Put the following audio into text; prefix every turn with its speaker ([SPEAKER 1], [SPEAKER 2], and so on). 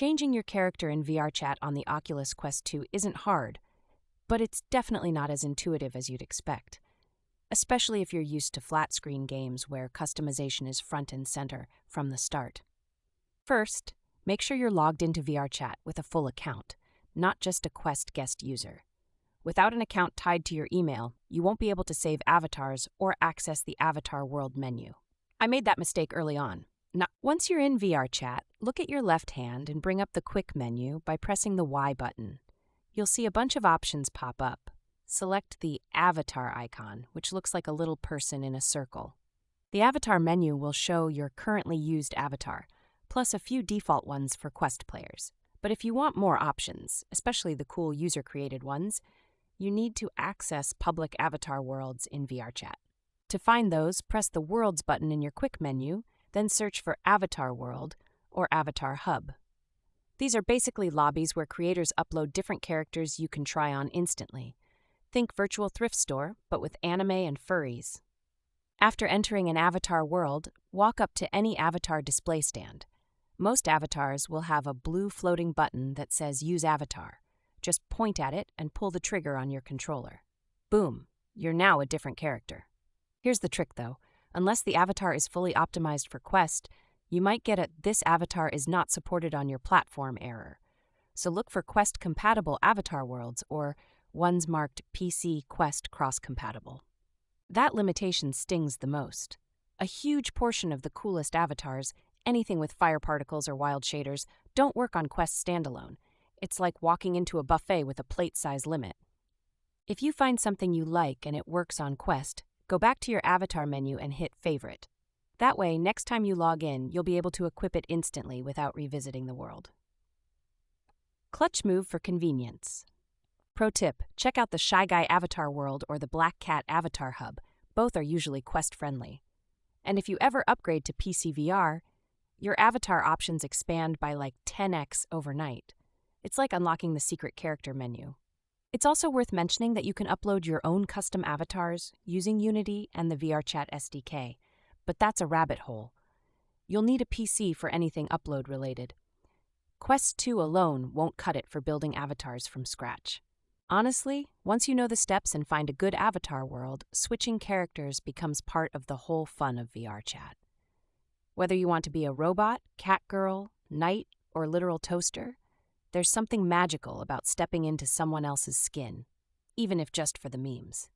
[SPEAKER 1] Changing your character in Vrchat on the Oculus Quest 2 isn't hard, but it's definitely not as intuitive as you'd expect, especially if you're used to flat-screen games where customization is front and center from the start. First, make sure you're logged into Vrchat with a full account, not just a Quest guest user. Without an account tied to your email, you won't be able to save avatars or access the Avatar World menu. I made that mistake early on. Now, once you're in Vrchat, look at your left hand and bring up the Quick menu by pressing the Y button. You'll see a bunch of options pop up. Select the Avatar icon, which looks like a little person in a circle. The Avatar menu will show your currently used avatar, plus a few default ones for Quest players. But if you want more options, especially the cool user-created ones, you need to access public avatar worlds in Vrchat. To find those, press the Worlds button in your Quick menu, then search for Avatar World or Avatar Hub. These are basically lobbies where creators upload different characters you can try on instantly. Think virtual thrift store, but with anime and furries. After entering an avatar world, walk up to any avatar display stand. Most avatars will have a blue floating button that says Use Avatar. Just point at it and pull the trigger on your controller. Boom, you're now a different character. Here's the trick though. Unless the avatar is fully optimized for Quest, you might get a "this avatar is not supported on your platform" error. So look for Quest-compatible avatar worlds or ones marked PC Quest cross-compatible. That limitation stings the most. A huge portion of the coolest avatars, anything with fire particles or wild shaders, don't work on Quest standalone. It's like walking into a buffet with a plate size limit. If you find something you like and it works on Quest, go back to your avatar menu and hit Favorite. That way, next time you log in, you'll be able to equip it instantly without revisiting the world. Clutch move for convenience. Pro tip, check out the Shy Guy Avatar World or the Black Cat Avatar Hub. Both are usually Quest-friendly. And if you ever upgrade to PC VR, your avatar options expand by like 10x overnight. It's like unlocking the secret character menu. It's also worth mentioning that you can upload your own custom avatars using Unity and the Vrchat SDK, but that's a rabbit hole. You'll need a PC for anything upload-related. Quest 2 alone won't cut it for building avatars from scratch. Honestly, once you know the steps and find a good avatar world, switching characters becomes part of the whole fun of Vrchat. Whether you want to be a robot, catgirl, knight, or literal toaster, there's something magical about stepping into someone else's skin, even if just for the memes.